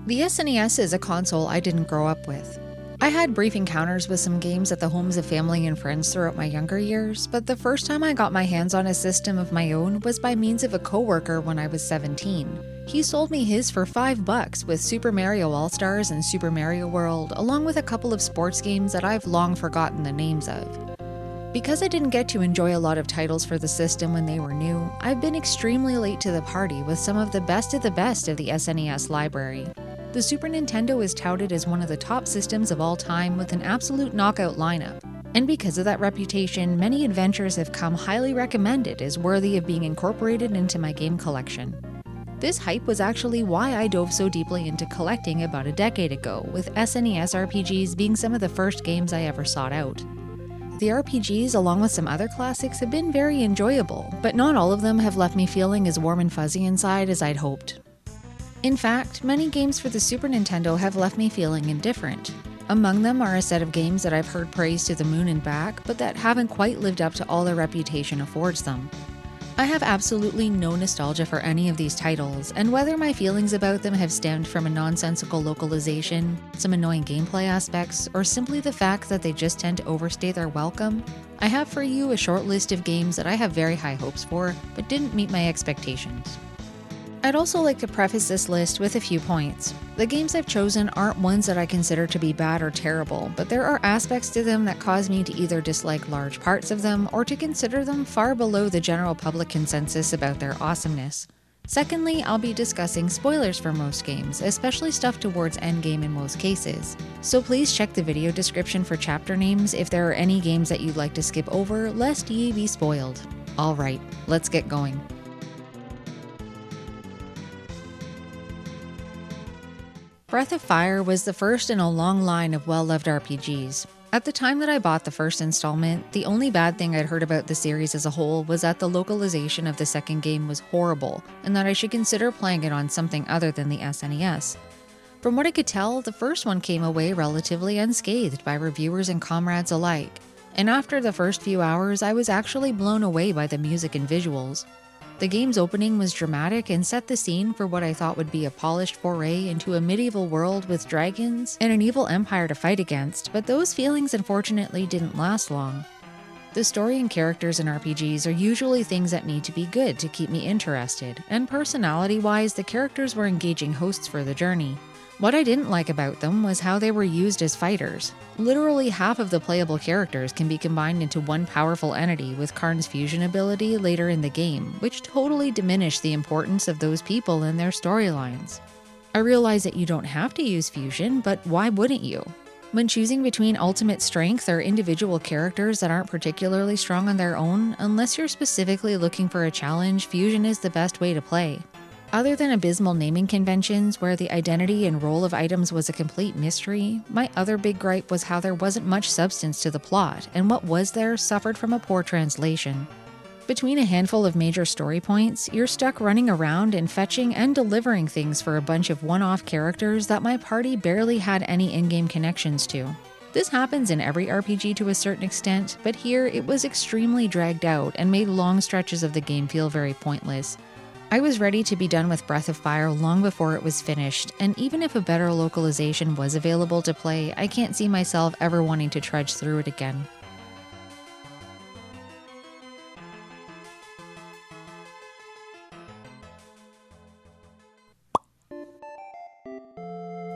The SNES is a console I didn't grow up with. I had brief encounters with some games at the homes of family and friends throughout my younger years, but the first time I got my hands on a system of my own was by means of a coworker when I was 17. He sold me his for $5 with Super Mario All-Stars and Super Mario World, along with a couple of sports games that I've long forgotten the names of. Because I didn't get to enjoy a lot of titles for the system when they were new, I've been extremely late to the party with some of the best of the SNES library. The Super Nintendo is touted as one of the top systems of all time with an absolute knockout lineup. And because of that reputation, many adventures have come highly recommended as worthy of being incorporated into my game collection. This hype was actually why I dove so deeply into collecting about a decade ago, with SNES RPGs being some of the first games I ever sought out. The RPGs, along with some other classics, have been very enjoyable, but not all of them have left me feeling as warm and fuzzy inside as I'd hoped. In fact, many games for the Super Nintendo have left me feeling indifferent. Among them are a set of games that I've heard praised to the moon and back, but that haven't quite lived up to all their reputation affords them. I have absolutely no nostalgia for any of these titles, and whether my feelings about them have stemmed from a nonsensical localization, some annoying gameplay aspects, or simply the fact that they just tend to overstay their welcome, I have for you a short list of games that I have very high hopes for, but didn't meet my expectations. I'd also like to preface this list with a few points. The games I've chosen aren't ones that I consider to be bad or terrible, but there are aspects to them that cause me to either dislike large parts of them or to consider them far below the general public consensus about their awesomeness. Secondly, I'll be discussing spoilers for most games, especially stuff towards endgame in most cases. So please check the video description for chapter names if there are any games that you'd like to skip over, lest ye be spoiled. Alright, let's get going. Breath of Fire was the first in a long line of well-loved RPGs. At the time that I bought the first installment, the only bad thing I'd heard about the series as a whole was that the localization of the second game was horrible, and that I should consider playing it on something other than the SNES. From what I could tell, the first one came away relatively unscathed by reviewers and comrades alike, and after the first few hours, I was actually blown away by the music and visuals. The game's opening was dramatic and set the scene for what I thought would be a polished foray into a medieval world with dragons and an evil empire to fight against, but those feelings unfortunately didn't last long. The story and characters in RPGs are usually things that need to be good to keep me interested, and personality-wise, the characters were engaging hosts for the journey. What I didn't like about them was how they were used as fighters. Literally half of the playable characters can be combined into one powerful entity with Karn's fusion ability later in the game, which totally diminished the importance of those people and their storylines. I realize that you don't have to use fusion, but why wouldn't you? When choosing between ultimate strength or individual characters that aren't particularly strong on their own, unless you're specifically looking for a challenge, fusion is the best way to play. Other than abysmal naming conventions where the identity and role of items was a complete mystery, my other big gripe was how there wasn't much substance to the plot, and what was there suffered from a poor translation. Between a handful of major story points, you're stuck running around and fetching and delivering things for a bunch of one-off characters that my party barely had any in-game connections to. This happens in every RPG to a certain extent, but here it was extremely dragged out and made long stretches of the game feel very pointless. I was ready to be done with Breath of Fire long before it was finished, and even if a better localization was available to play, I can't see myself ever wanting to trudge through it again.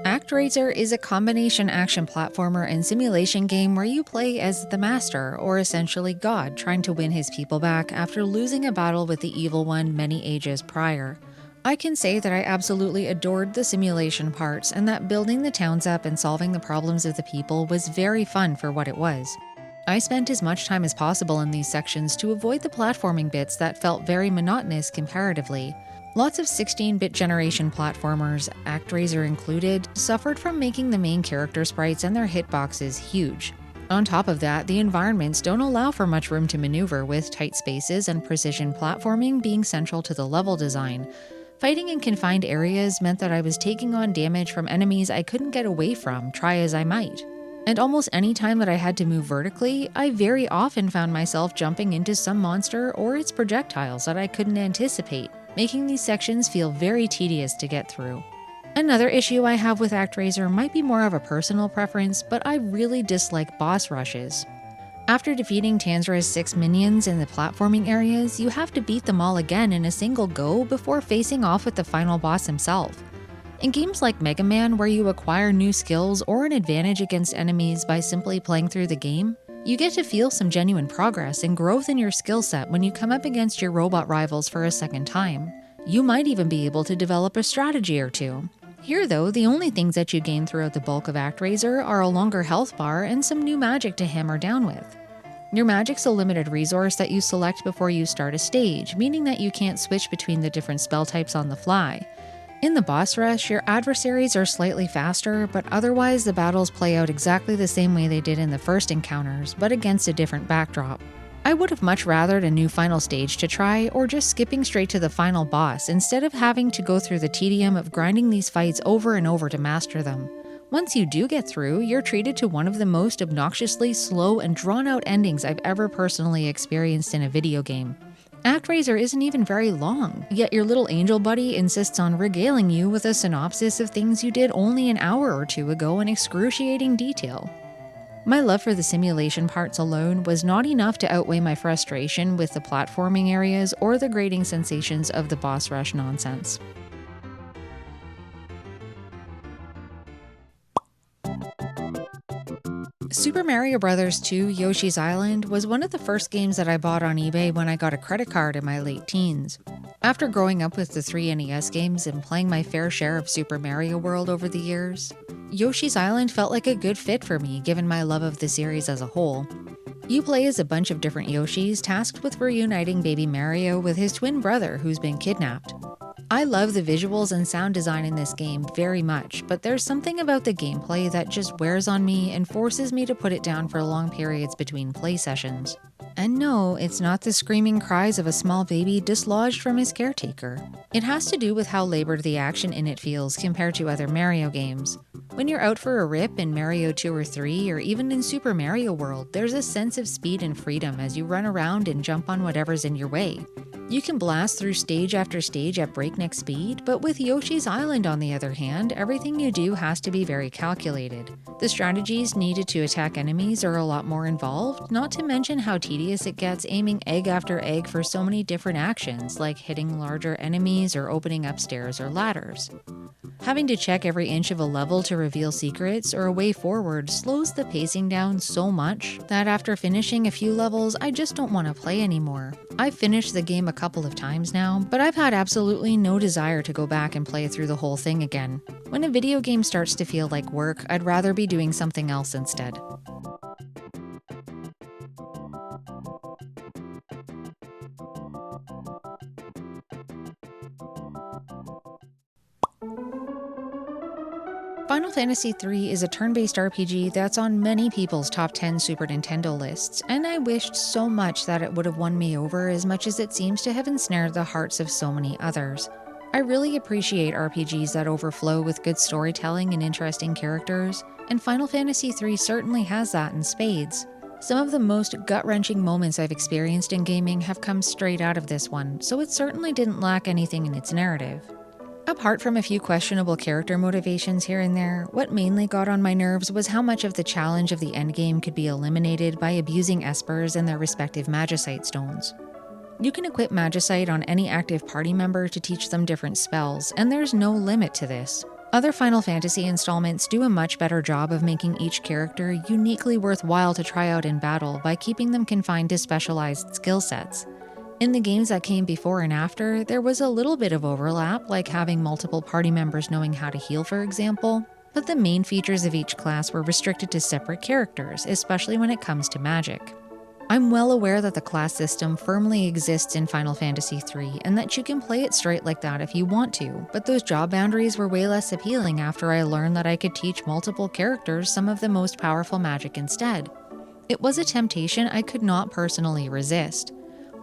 ActRaiser is a combination action platformer and simulation game where you play as the Master, or essentially God, trying to win his people back after losing a battle with the Evil One many ages prior. I can say that I absolutely adored the simulation parts, and that building the towns up and solving the problems of the people was very fun for what it was. I spent as much time as possible in these sections to avoid the platforming bits that felt very monotonous comparatively. Lots of 16-bit generation platformers, ActRaiser included, suffered from making the main character sprites and their hitboxes huge. On top of that, the environments don't allow for much room to maneuver, with tight spaces and precision platforming being central to the level design. Fighting in confined areas meant that I was taking on damage from enemies I couldn't get away from, try as I might. And almost any time that I had to move vertically, I very often found myself jumping into some monster or its projectiles that I couldn't anticipate, making these sections feel very tedious to get through. Another issue I have with ActRaiser might be more of a personal preference, but I really dislike boss rushes. After defeating Tanzra's 6 minions in the platforming areas, you have to beat them all again in a single go before facing off with the final boss himself. In games like Mega Man, where you acquire new skills or an advantage against enemies by simply playing through the game, you get to feel some genuine progress and growth in your skill set when you come up against your robot rivals for a second time. You might even be able to develop a strategy or two. Here though, the only things that you gain throughout the bulk of ActRaiser are a longer health bar and some new magic to hammer down with. Your magic's a limited resource that you select before you start a stage, meaning that you can't switch between the different spell types on the fly. In the boss rush, your adversaries are slightly faster, but otherwise the battles play out exactly the same way they did in the first encounters, but against a different backdrop. I would have much rathered a new final stage to try, or just skipping straight to the final boss instead of having to go through the tedium of grinding these fights over and over to master them. Once you do get through, you're treated to one of the most obnoxiously slow and drawn-out endings I've ever personally experienced in a video game. ActRaiser isn't even very long, yet your little angel buddy insists on regaling you with a synopsis of things you did only an hour or two ago in excruciating detail. My love for the simulation parts alone was not enough to outweigh my frustration with the platforming areas or the grating sensations of the boss rush nonsense. Super Mario Bros. 2 Yoshi's Island was one of the first games that I bought on eBay when I got a credit card in my late teens. After growing up with the 3 NES games and playing my fair share of Super Mario World over the years, Yoshi's Island felt like a good fit for me given my love of the series as a whole. You play as a bunch of different Yoshis tasked with reuniting baby Mario with his twin brother who's been kidnapped. I love the visuals and sound design in this game very much, but there's something about the gameplay that just wears on me and forces me to put it down for long periods between play sessions. And no, it's not the screaming cries of a small baby dislodged from his caretaker. It has to do with how labored the action in it feels compared to other Mario games. When you're out for a rip in Mario 2 or 3, or even in Super Mario World, there's a sense of speed and freedom as you run around and jump on whatever's in your way. You can blast through stage after stage at breakneck speed, but with Yoshi's Island on the other hand, everything you do has to be very calculated. The strategies needed to attack enemies are a lot more involved, not to mention how tedious it gets aiming egg after egg for so many different actions, like hitting larger enemies or opening up stairs or ladders. Having to check every inch of a level to reveal secrets or a way forward slows the pacing down so much that after finishing a few levels, I just don't want to play anymore. I've finished the game a couple of times now, but I've had absolutely no desire to go back and play through the whole thing again. When a video game starts to feel like work, I'd rather be doing something else instead. Final Fantasy III is a turn-based RPG that's on many people's top 10 Super Nintendo lists, and I wished so much that it would have won me over as much as it seems to have ensnared the hearts of so many others. I really appreciate RPGs that overflow with good storytelling and interesting characters, and Final Fantasy III certainly has that in spades. Some of the most gut-wrenching moments I've experienced in gaming have come straight out of this one, so it certainly didn't lack anything in its narrative. Apart from a few questionable character motivations here and there, what mainly got on my nerves was how much of the challenge of the endgame could be eliminated by abusing espers and their respective Magicite stones. You can equip Magicite on any active party member to teach them different spells, and there's no limit to this. Other Final Fantasy installments do a much better job of making each character uniquely worthwhile to try out in battle by keeping them confined to specialized skill sets. In the games that came before and after, there was a little bit of overlap, like having multiple party members knowing how to heal, for example, but the main features of each class were restricted to separate characters, especially when it comes to magic. I'm well aware that the class system firmly exists in Final Fantasy III, and that you can play it straight like that if you want to, but those job boundaries were way less appealing after I learned that I could teach multiple characters some of the most powerful magic instead. It was a temptation I could not personally resist.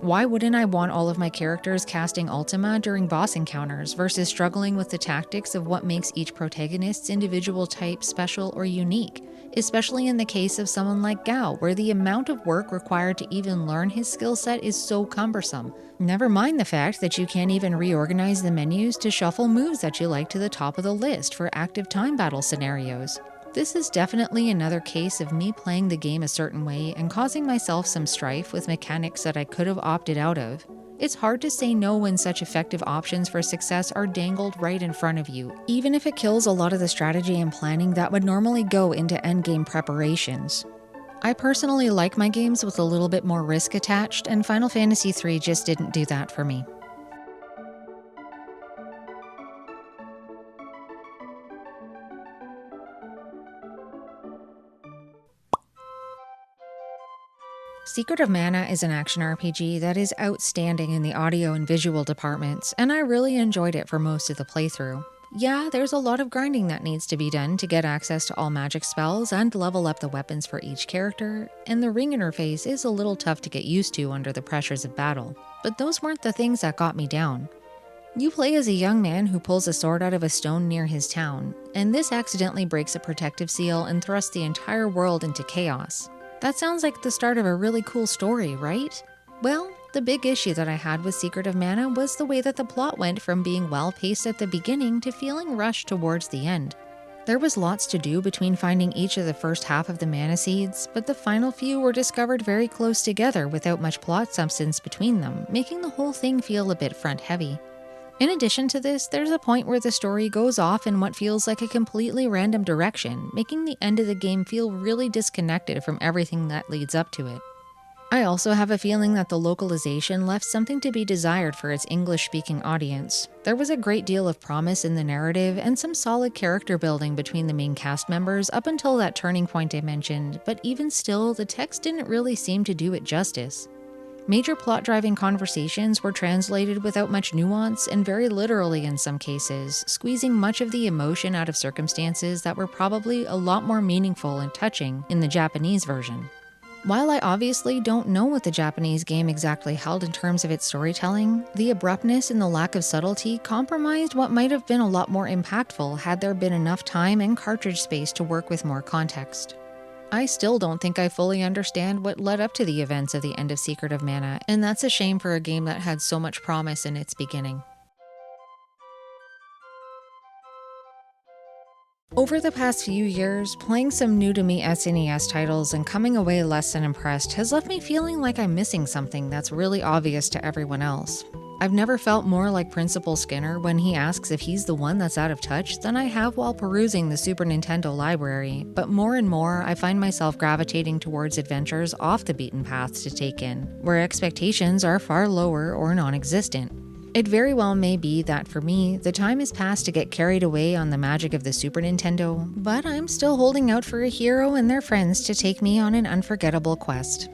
Why wouldn't I want all of my characters casting Ultima during boss encounters versus struggling with the tactics of what makes each protagonist's individual type special or unique? especially in the case of someone like Gao, where the amount of work required to even learn his skill set is so cumbersome. Never mind the fact that you can't even reorganize the menus to shuffle moves that you like to the top of the list for active time battle scenarios. This is definitely another case of me playing the game a certain way and causing myself some strife with mechanics that I could have opted out of. It's hard to say no when such effective options for success are dangled right in front of you, even if it kills a lot of the strategy and planning that would normally go into endgame preparations. I personally like my games with a little bit more risk attached, and Final Fantasy III just didn't do that for me. Secret of Mana is an action RPG that is outstanding in the audio and visual departments, and I really enjoyed it for most of the playthrough. Yeah, there's a lot of grinding that needs to be done to get access to all magic spells and level up the weapons for each character, and the ring interface is a little tough to get used to under the pressures of battle, but those weren't the things that got me down. You play as a young man who pulls a sword out of a stone near his town, and this accidentally breaks a protective seal and thrusts the entire world into chaos. That sounds like the start of a really cool story, right? Well, the big issue that I had with Secret of Mana was the way that the plot went from being well-paced at the beginning to feeling rushed towards the end. There was lots to do between finding each of the first half of the mana seeds, but the final few were discovered very close together without much plot substance between them, making the whole thing feel a bit front-heavy. In addition to this, there's a point where the story goes off in what feels like a completely random direction, making the end of the game feel really disconnected from everything that leads up to it. I also have a feeling that the localization left something to be desired for its English-speaking audience. There was a great deal of promise in the narrative and some solid character building between the main cast members up until that turning point I mentioned, but even still, the text didn't really seem to do it justice. Major plot-driving conversations were translated without much nuance and very literally in some cases, squeezing much of the emotion out of circumstances that were probably a lot more meaningful and touching in the Japanese version. While I obviously don't know what the Japanese game exactly held in terms of its storytelling, the abruptness and the lack of subtlety compromised what might have been a lot more impactful had there been enough time and cartridge space to work with more context. I still don't think I fully understand what led up to the events of the end of Secret of Mana, and that's a shame for a game that had so much promise in its beginning. Over the past few years, playing some new-to-me SNES titles and coming away less than impressed has left me feeling like I'm missing something that's really obvious to everyone else. I've never felt more like Principal Skinner when he asks if he's the one that's out of touch than I have while perusing the Super Nintendo library, but more and more I find myself gravitating towards adventures off the beaten paths to take in, where expectations are far lower or non-existent. It very well may be that for me, the time is past to get carried away on the magic of the Super Nintendo, but I'm still holding out for a hero and their friends to take me on an unforgettable quest.